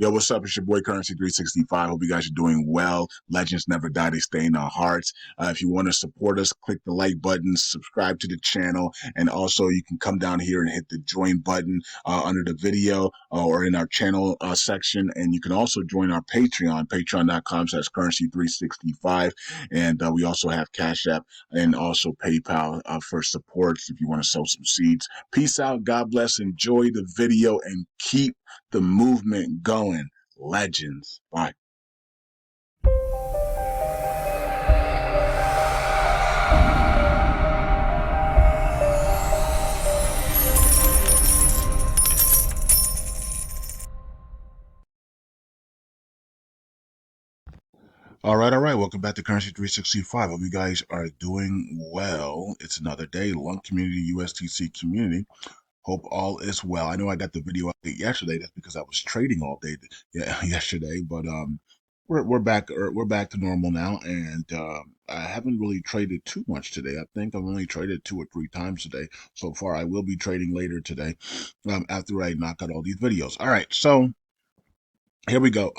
Yo, what's up? It's your boy Currency 365. Hope you guys are doing well. Legends never die, they stay in our hearts. If you want to support us, click the like button, subscribe to the channel, and also you can come down here and hit the join button under the video or in our channel section. And you can also join our Patreon, patreon.com/currency365. And we also have Cash App and also PayPal for supports if you want to sow some seeds. Peace out. God bless. Enjoy the video and keep the movement going. Legends. Bye. All right, all right. Welcome back to Currency 365. Hope you guys are doing well. It's another day. LUNC community, USTC community. Hope all is well. I know I got the video update yesterday. That's because I was trading all day yesterday. But we're back to normal now, and I haven't really traded too much today. I think I've only traded 2 or 3 times today so far. I will be trading later today after I knock out all these videos. All right, so here we go.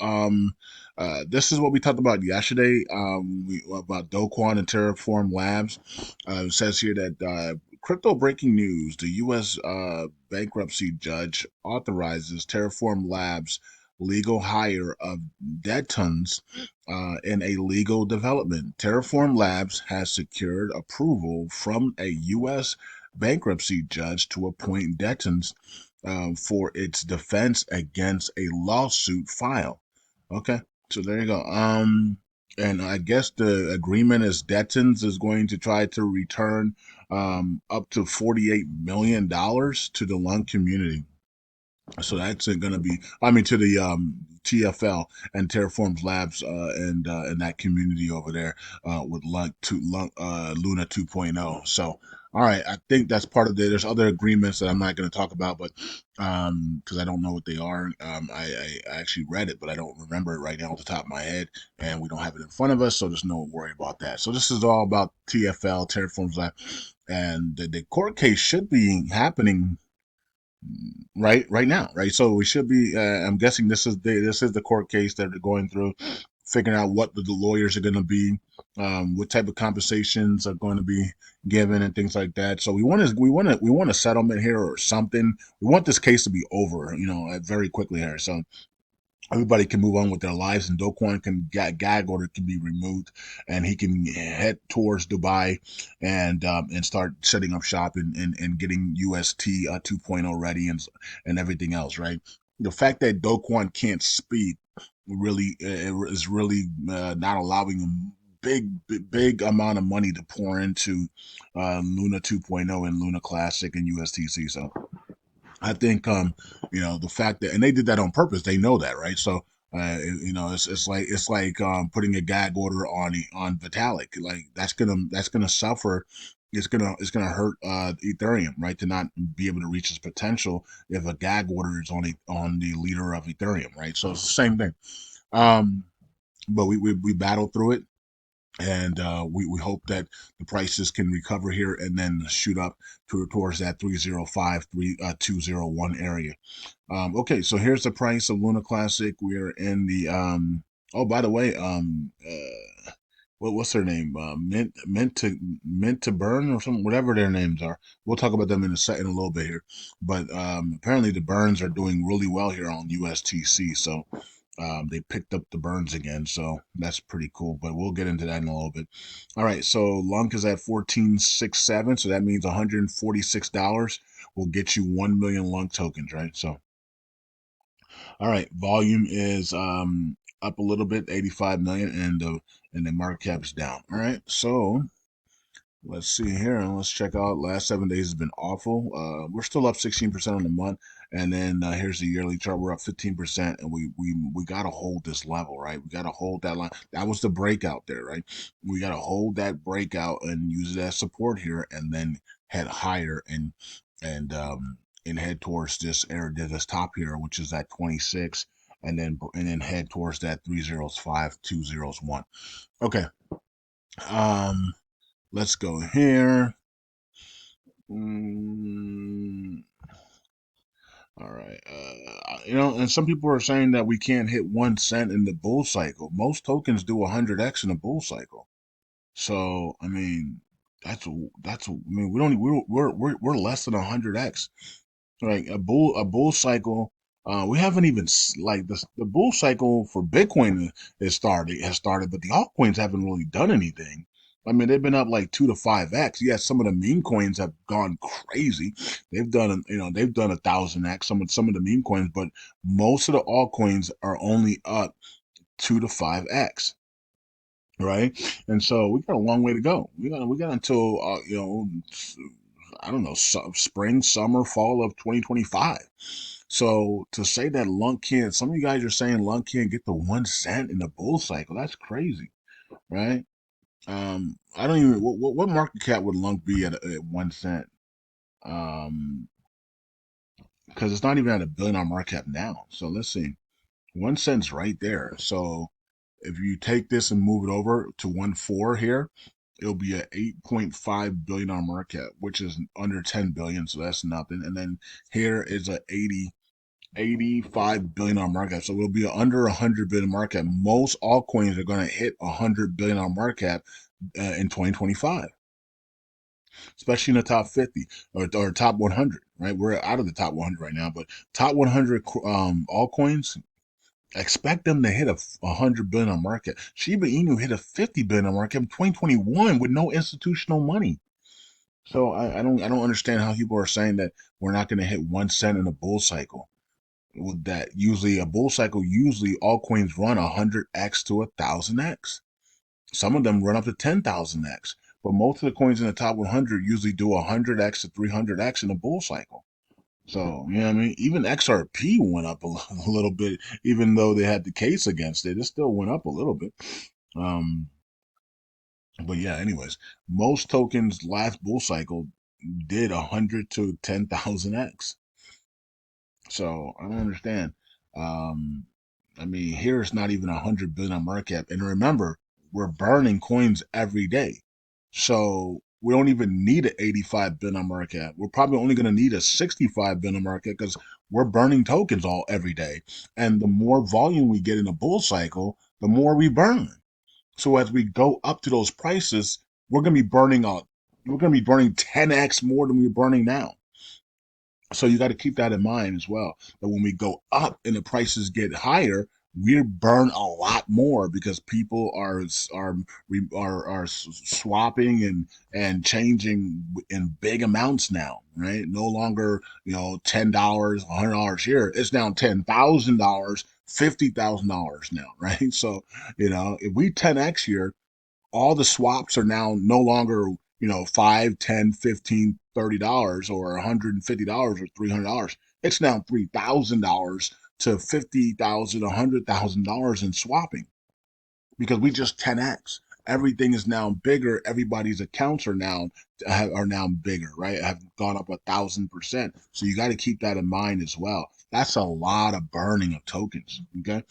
This is what we talked about yesterday. About Do Kwon and Terraform Labs. It says here that crypto breaking news: the U.S. Bankruptcy judge authorizes Terraform Labs legal hire of Detons in a legal development. Terraform Labs has secured approval from a U.S. bankruptcy judge to appoint Detons for its defense against a lawsuit file. Okay, so there you go. And I guess the agreement is Detons is going to try to return up to $48 million to the LUNC community. So that's going to be, I mean, to the TFL and Terraforms Labs and that community over there with Luna 2.0. So, all right, I think that's part of there's other agreements that I'm not going to talk about, but because I don't know what they are. I actually read it, but I don't remember it right now off the top of my head, and we don't have it in front of us, so there's no worry about that. So this is all about TFL, Terraforms Lab, and the court case should be happening right now, right? So we should be. I'm guessing this is the court case that they're going through, figuring out what the lawyers are going to be, what type of compensations are going to be given, and things like that. So we want a settlement here or something. We want this case to be over, very quickly here. So everybody can move on with their lives, and Do Kwon can gag order can be removed, and he can head towards Dubai and start setting up shop and getting UST 2.0 ready and everything else. Right. The fact that Do Kwon can't speak really is really not allowing him big amount of money to pour into Luna 2.0 and Luna Classic and USTC. So I think the fact that, and they did that on purpose, they know that, right? So it's like putting a gag order on Vitalik. Like that's gonna suffer. It's gonna hurt Ethereum, right? To not be able to reach its potential if a gag order is on the leader of Ethereum, right? So it's the same thing. Um, but we battle through it, and we hope that the prices can recover here and then shoot up towards that 305 201 area. Okay, so here's the price of Luna Classic. We're in the oh, by the way, what's their name? Mint to burn or something, whatever their names are. We'll talk about them in a little bit here. But apparently the burns are doing really well here on USTC. So they picked up the burns again, so that's pretty cool. But we'll get into that in a little bit. All right, so LUNC is at 1467, so that means $146 will get you 1 million LUNC tokens, right? So, all right, volume is up a little bit, 85 million, and the market cap is down. All right, so let's see here and let's check out. Last 7 days has been awful. We're still up 16% on the month, and then here's the yearly chart. We're up 15%, and we got to hold this level, right? We got to hold that line. That was the breakout there, right? We got to hold that breakout and use it as support here, and then head higher and and head towards this area, this top here, which is at 26, and then head towards that 305 201. Okay. Um. Let's go here. All right. And some people are saying that we can't hit 1 cent in the bull cycle. Most tokens do 100x in a bull cycle. So, I mean, I mean, we don't, we're less than 100x. Like a bull cycle. We haven't even like the bull cycle for Bitcoin has started, but the altcoins haven't really done anything. I mean, they've been up like 2 to 5x. Yes, some of the meme coins have gone crazy. They've done 1,000x. Some of the meme coins, but most of the altcoins are only up 2 to 5x, right? And so we got a long way to go. We got until I don't know, spring, summer, fall of 2025. So to say that LUNC can't, some of you guys are saying LUNC can't get to 1 cent in the bull cycle. That's crazy, right? I don't even what market cap would LUNC be at 1 cent? Um, because it's not even at $1 billion market cap now. So let's see, 1 cent's right there. So if you take this and move it over to 1.4 here, it'll be a $8.5 billion market cap, which is under 10 billion, so that's nothing. And then here is a 85 billion market cap, so it'll be under 100 billion market cap. Most altcoins are going to hit 100 billion market cap in 2025, especially in the top 50 or top 100. Right, we're out of the top 100 right now, but top 100 altcoins. Expect them to hit a 100 billion on market. Shiba Inu hit a 50 billion on market in 2021 with no institutional money. So I don't understand how people are saying that we're not going to hit 1 cent in a bull cycle. With that, usually a bull cycle, usually all coins run 100x to 1,000x. Some of them run up to 10,000x, but most of the coins in the top 100 usually do 100x to 300x in a bull cycle. So, you know what I mean? Even XRP went up a little bit, even though they had the case against it. It still went up a little bit. Um, but yeah, anyways, most tokens last bull cycle did 100 to 10,000x. So I don't understand. Um, I mean, here it's not even 100 billion on market cap. And remember, we're burning coins every day. So we don't even need an 85 billion on market cap. We're probably only going to need a 65 billion on market cap because we're burning tokens all every day. And the more volume we get in a bull cycle, the more we burn. So as we go up to those prices, we're going to be burning 10x more than we're burning now. So you got to keep that in mind as well. That when we go up and the prices get higher, we burn a lot more because people are swapping and changing in big amounts now, right? No longer $10, $100 here. It's now $10,000, $50,000 now, right? So if we 10x here, all the swaps are now no longer, 5, 10, 15, $30 or $150 or $300. It's now $3,000 to 50,000, $100,000 in swapping because we just 10x. Everything is now bigger. Everybody's accounts are now bigger, right? Have gone up 1,000%. So you got to keep that in mind as well. That's a lot of burning of tokens. Okay,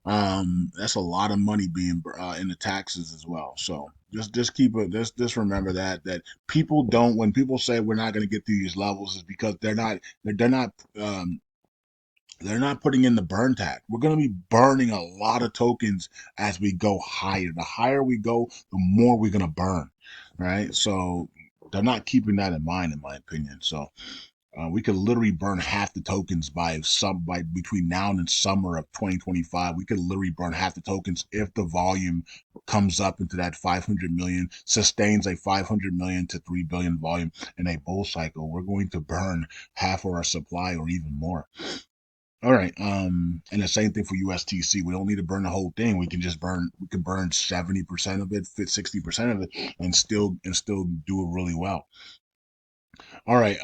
that's a lot of money being in the taxes as well. So just keep it. Just remember that people don't. When people say we're not going to get to these levels, is because they're not putting in the burn tag. We're going to be burning a lot of tokens as we go higher. The higher we go, the more we're going to burn, right? So they're not keeping that in mind, in my opinion. So we could literally burn half the tokens by between now and summer of 2025. We could literally burn half the tokens if the volume comes up into that 500 million, sustains a 500 million to 3 billion volume in a bull cycle. We're going to burn half of our supply or even more. All right. And the same thing for USTC. We don't need to burn the whole thing. We can burn 70% of it, 60% of it, and still do it really well. All right.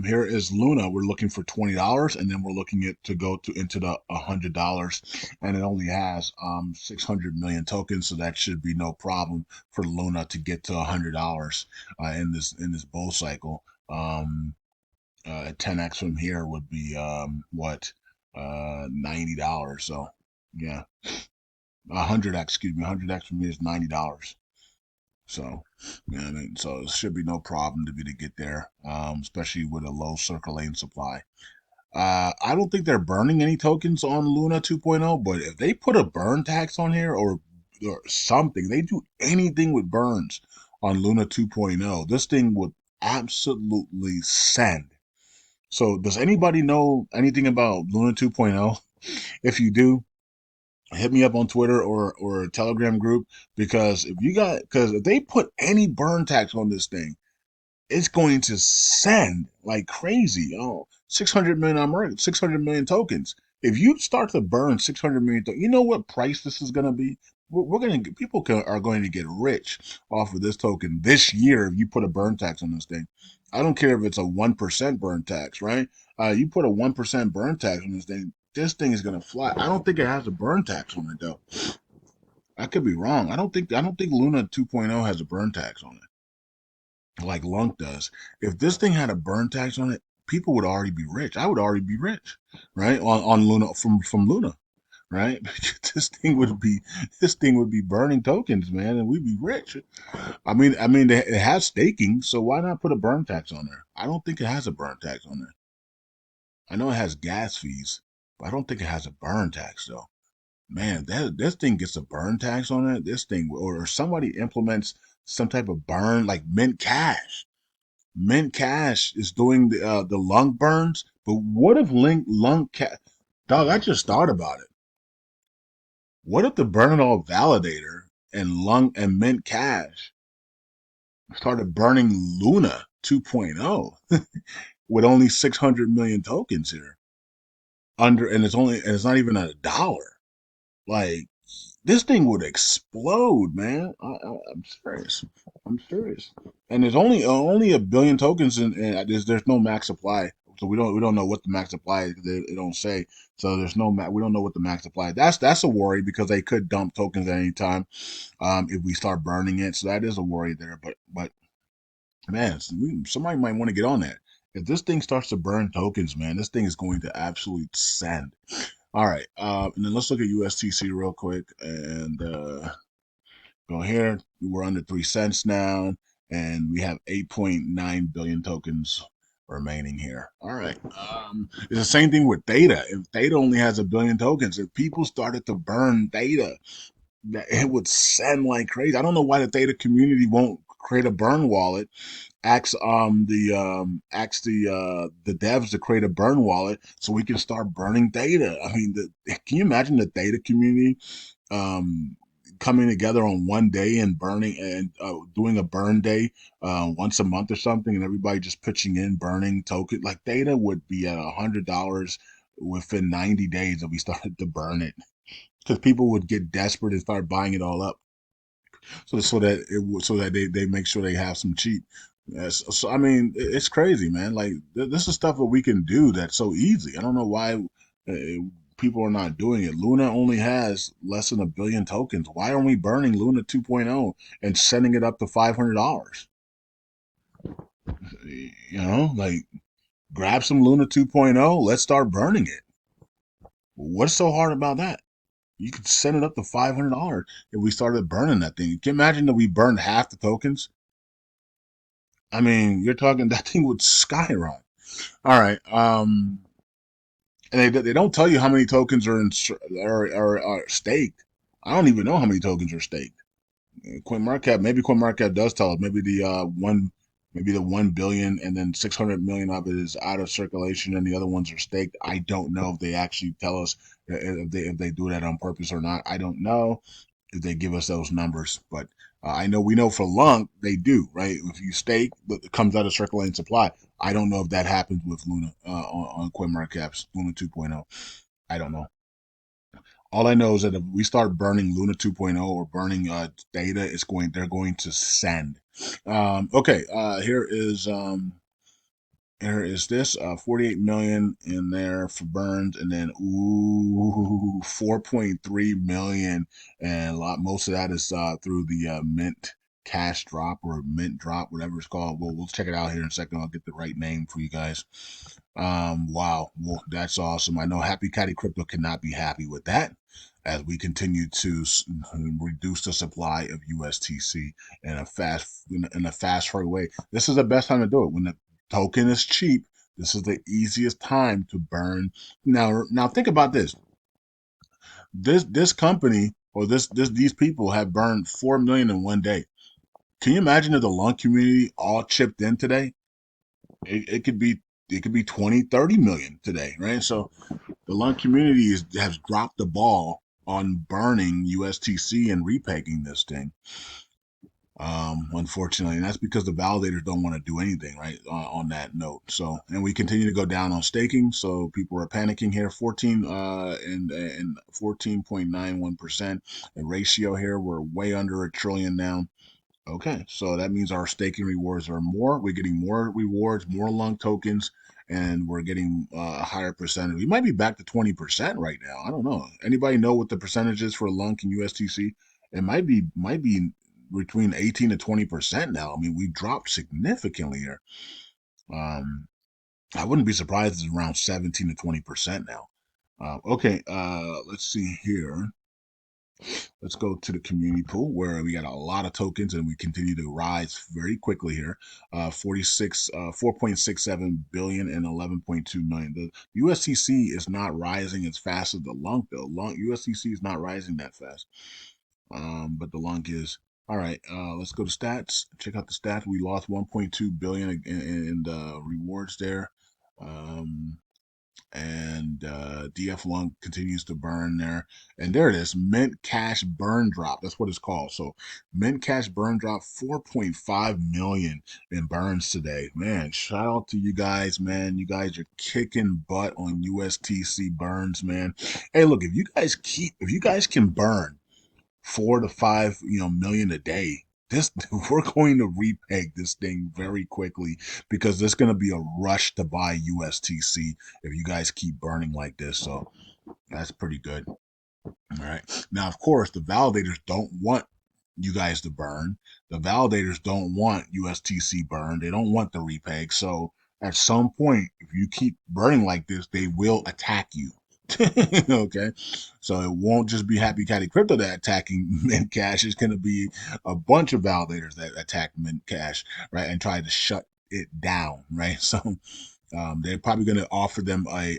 Here is Luna. We're looking for $20, and then we're looking at to go into the $100, and it only has 600 million tokens, so that should be no problem for Luna to get to $100 in this bull cycle. 10x from here would be what $90. So yeah, 100x. Excuse me, 100x from here is $90. So, I mean, so it should be no problem to get there, especially with a low circulating supply. I don't think they're burning any tokens on Luna 2.0, but if they put a burn tax on here or something, they do anything with burns on Luna 2.0, this thing would absolutely send. So, does anybody know anything about Luna 2.0? If you do, hit me up on Twitter or a Telegram group because if they put any burn tax on this thing, it's going to send like crazy. Oh, 600 million 600 million tokens. If you start to burn 600 million, you know what price this is going to be? We're going to are going to get rich off of this token this year if you put a burn tax on this thing. I don't care if it's a 1% burn tax, right? You put a 1% burn tax on this thing is going to fly. I don't think it has a burn tax on it though. I could be wrong. I don't think Luna 2.0 has a burn tax on it like LUNC does. If this thing had a burn tax on it, people would already be rich. I would already be rich, right? On Luna from Luna, right? This thing would be burning tokens, man, and we'd be rich. I mean, it has staking, so why not put a burn tax on there? I don't think it has a burn tax on there. I know it has gas fees, but I don't think it has a burn tax though. Man, that this thing gets a burn tax on it. This thing, or somebody implements some type of burn like Mint Cash. Mint Cash is doing the lung burns, but what if lung cat? Dog, I just thought about it. What if the burn it all validator and lung and Mint Cash started burning Luna 2.0 with only 600 million tokens here and it's not even a dollar. Like this thing would explode, man. I'm serious. I'm serious. And there's only a billion tokens, and there's no max supply, so we don't know what the max supply is. They don't say. So there's no we don't know what the max supply is. That's a worry because they could dump tokens at any time if we start burning it. So that is a worry there. But man, somebody might want to get on that. If this thing starts to burn tokens, man, this thing is going to absolutely send. All right, and then let's look at USTC real quick and go here. We're under 3 cents now, and we have 8.9 billion tokens remaining here. All right, it's the same thing with Theta. If Theta only has a billion tokens, if people started to burn Theta, that it would send like crazy. I don't know why the Theta community won't create a burn wallet. Ask the devs to create a burn wallet so we can start burning data. I mean, can you imagine the data community um coming together on one day and burning and doing a burn day once a month or something, and everybody just pitching in burning token? Like data would be at $100 within 90 days if we started to burn it, because people would get desperate and start buying it all up so that they make sure they have some cheap. Yes, so I mean, it's crazy, man. Like this is stuff that we can do that's so easy. I don't know why people are not doing it. Luna only has less than a billion tokens. Why aren't we burning Luna 2.0 and sending it up to $500? You know, like grab some Luna 2.0. Let's start burning it. What's so hard about that? You could send it up to $500 if we started burning that thing. Can you imagine that we burned half the tokens? I mean, you're talking that thing would skyrocket. All right. And they don't tell you how many tokens are staked. I don't even know how many tokens are staked. CoinMarketCap does tell us. Maybe the 1 billion, and then 600 million of it is out of circulation, and the other ones are staked. I don't know if they actually tell us if they do that on purpose or not. I don't know if they give us those numbers, but I know we know for LUNC they do, right? If you stake, it comes out of circulating supply. I don't know if that happens with Luna on CoinMarketCap's Luna 2.0. I don't know. All I know is that if we start burning Luna 2.0 or burning data, they're going to send. Okay, here is this 48 million in there for burns, and then 4.3 million, and most of that is through the Mint Cash drop or Mint drop, whatever it's called. We'll check it out here in a second. I'll get the right name for you guys. Wow, well, that's awesome. I know Happy Caddy Crypto cannot be happy with that, as we continue to reduce the supply of USTC in a fast hurry way. This is the best time to do it when the token is cheap. This is the easiest time to burn. Now think about this. This company or this these people have burned 4 million in one day. Can you imagine if the lung community all chipped in today? It could be 20, 30 million today, right? So the lung community has dropped the ball on burning USTC and repegging this thing. Unfortunately, and that's because the validators don't want to do anything, right? On that note, so and we continue to go down on staking, so people are panicking here. 14.91%, the ratio here. We're way under a trillion now. Okay, so that means our staking rewards are more. We're getting more rewards, more LUNC tokens, and we're getting a higher percentage. We might be back to 20% right now. I don't know. Anybody know what the percentage is for LUNC and USTC? It might be between 18 to 20% now. I mean, we dropped significantly here. Um, I wouldn't be surprised if it's around 17 to 20% now. Okay, let's see here. Let's go to the community pool where we got a lot of tokens and we continue to rise very quickly here. 4.67 billion and 11.2 million. The USTC is not rising as fast as the LUNC though. USTC is not rising that fast. But the LUNC is. All right, let's go to stats. Check out the stats. We lost 1.2 billion in the rewards there. Um, and DF1 continues to burn there. And there it is, Mint Cash Burn Drop. That's what it's called. So Mint Cash Burn Drop, 4.5 million in burns today. Man, shout out to you guys, man. You guys are kicking butt on USTC burns, man. Hey, look, if you guys can burn 4 to 5 million a day, this we're going to repeg this thing very quickly because there's going to be a rush to buy USTC if you guys keep burning like this. So that's pretty good. All right. Now, of course, the validators don't want you guys to burn. The validators don't want USTC burn. They don't want the repeg. So at some point, if you keep burning like this, they will attack you. Okay, so it won't just be Happy Caddy Crypto that attacking Mint Cash. It's going to be a bunch of validators that attack Mint Cash, right, and try to shut it down, right? So they're probably going to offer them a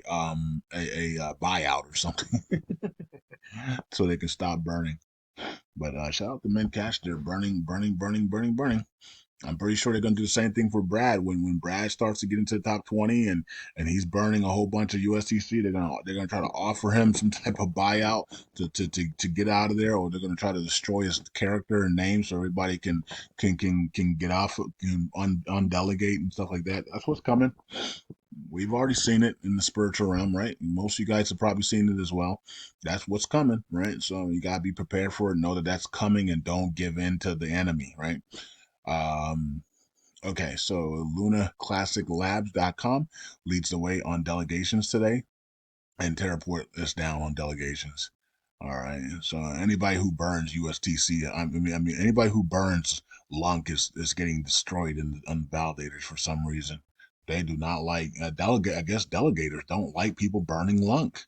buyout or something so they can stop burning. But shout out to Mint Cash. They're burning, burning, burning, burning, burning. I'm pretty sure they're gonna do the same thing for Brad when Brad starts to get into the top 20 and he's burning a whole bunch of USDC. They're gonna try to offer him some type of buyout to get out of there, or they're gonna try to destroy his character and name so everybody can get off, can undelegate and stuff like that. That's what's coming. We've already seen it in the spiritual realm, right? Most of you guys have probably seen it as well. That's what's coming, right? So you gotta be prepared for it. Know that that's coming, and don't give in to the enemy, right? Um, okay, so lunaclassiclabs.com leads the way on delegations today, and Terraport is down on delegations. All right, so anybody who burns USTC, I mean, anybody who burns LUNC is getting destroyed in validators for some reason. They do not like delegate. I guess delegators don't like people burning LUNC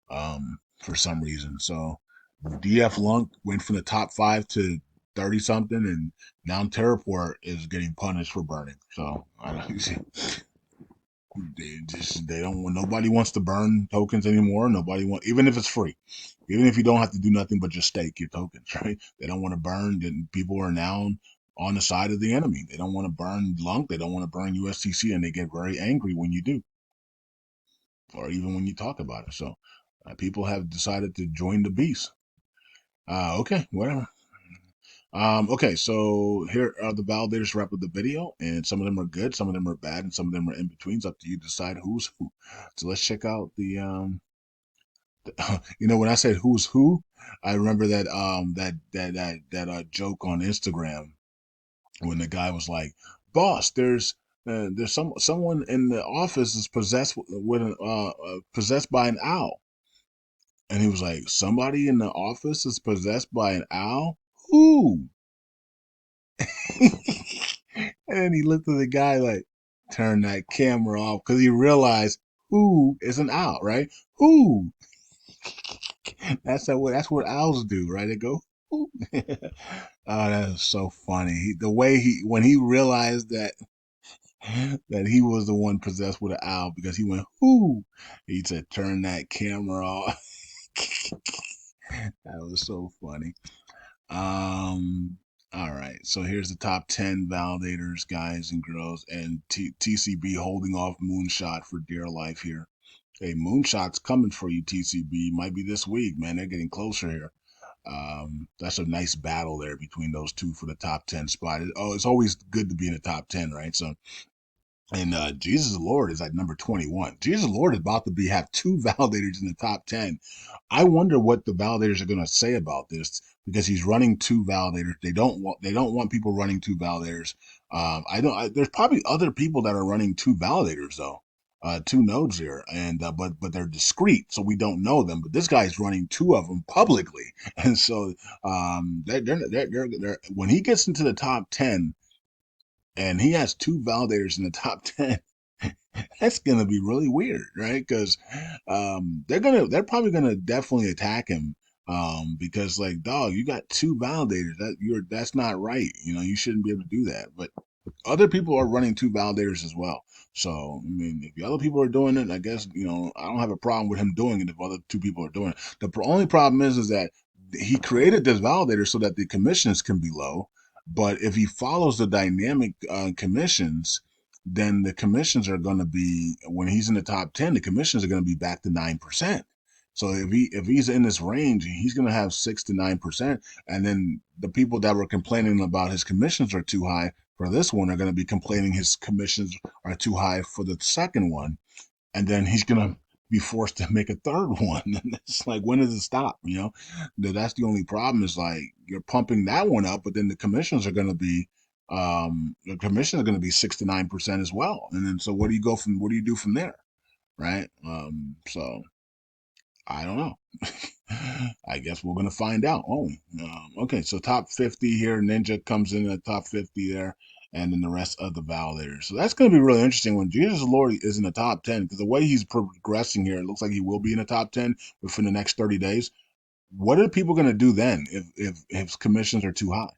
for some reason. So DF LUNC went from the top 5 to 30 something, and now Terraport is getting punished for burning. So I don't. They don't want, nobody wants to burn tokens anymore. Nobody want, even if it's free, even if you don't have to do nothing but just stake your tokens, right? They don't want to burn. Then people are now on the side of the enemy. They don't want to burn LUNC. They don't want to burn USTC, and they get very angry when you do, or even when you talk about it. So people have decided to join the beast. Okay, whatever. Okay, so here are the validators wrap up the video, and some of them are good, some of them are bad, and some of them are in between. It's up to you to decide who's who. So let's check out when I said who's who, I remember that joke on Instagram when the guy was like, "Boss, there's someone in the office is possessed by an owl," and he was like, "Somebody in the office is possessed by an owl? Who?" And he looked at the guy like, turn that camera off because he realized who isn't out, right? Who? That's what owls do, right? They go, who? Oh, that is so funny. The way when he realized that that he was the one possessed with an owl because he went, whoo. He said, turn that camera off. That was so funny. Um, all right. So here's the top 10 validators, guys and girls, and TCB holding off Moonshot for dear life here. Hey, Moonshot's coming for you, TCB. Might be this week, man. They're getting closer here. That's a nice battle there between those two for the top 10 spot. Oh, it's always good to be in the top 10, right? So, and Jesus Lord is at number 21. Jesus Lord is about to have two validators in the top 10. I wonder what the validators are going to say about this because he's running two validators. They don't want people running two validators. I don't. There's probably other people that are running two validators though, two nodes here, and but they're discreet, so we don't know them. But this guy's running two of them publicly, and so when he gets into the top 10 and he has two validators in the top 10, that's gonna be really weird, right? Because they're probably gonna definitely attack him, because like, dog, you got two validators. That's not right. You shouldn't be able to do that. But other people are running two validators as well. So, I mean, if the other people are doing it, I guess, I don't have a problem with him doing it if other two people are doing it. The only problem is that he created this validator so that the commissions can be low. But if he follows the dynamic commissions, then the commissions are going to be, when he's in the top 10, the commissions are going to be back to 9%. So if he's in this range, he's going to have 6 to 9%. And then the people that were complaining about his commissions are too high for this one are going to be complaining his commissions are too high for the second one, and then he's going to be forced to make a third one. And it's like, when does it stop? That's the only problem, is like, you're pumping that one up, but then the commissions are going to be 6 to 9% as well. And then, so what do you do from there? Right. So I don't know. I guess we're going to find out, won't we? Okay, so top 50 here. Ninja comes in at top 50 there, and then the rest of the validators. So that's going to be really interesting when Jesus Lord is in the top 10, because the way he's progressing here, it looks like he will be in the top 10 within the next 30 days. What are people going to do then if commissions are too high?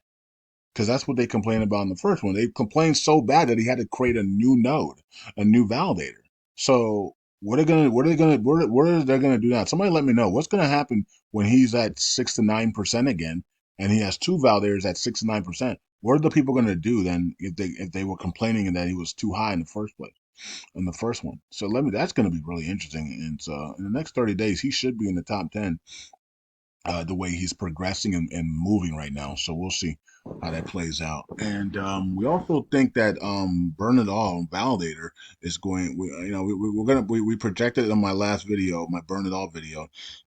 Because that's what they complained about in the first one. They complained so bad that he had to create a new node, a new validator. So what are they gonna do now? Somebody let me know what's gonna happen when he's at 6 to 9% again, and he has two validators at 6 to 9%. What are the people gonna do then if they were complaining that he was too high in the first place, in the first one? So that's gonna be really interesting. And so in the next 30 days, he should be in the top 10, the way he's progressing and moving right now. So we'll see how that plays out. And we also think that Burn It All Validator is going. We projected in my last video, my Burn It All video.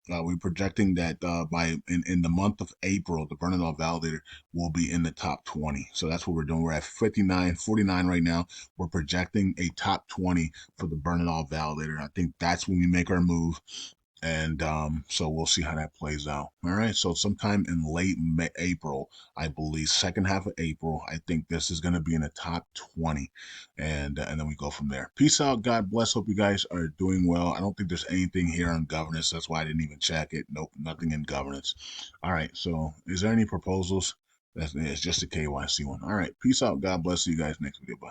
We're projecting that by in the month of April, the Burn It All Validator will be in the top 20. So that's what we're doing. We're at 49 right now. We're projecting a top 20 for the Burn It All Validator. I think that's when we make our move. And so we'll see how that plays out. All right. So sometime in late April, I believe, second half of April, I think this is going to be in the top 20, and then we go from there. Peace out. God bless. Hope you guys are doing well. I don't think there's anything here on governance. That's why I didn't even check it. Nope, nothing in governance. All right. So is there any proposals? It's just a KYC one. All right. Peace out. God bless you guys. Next video. Bye.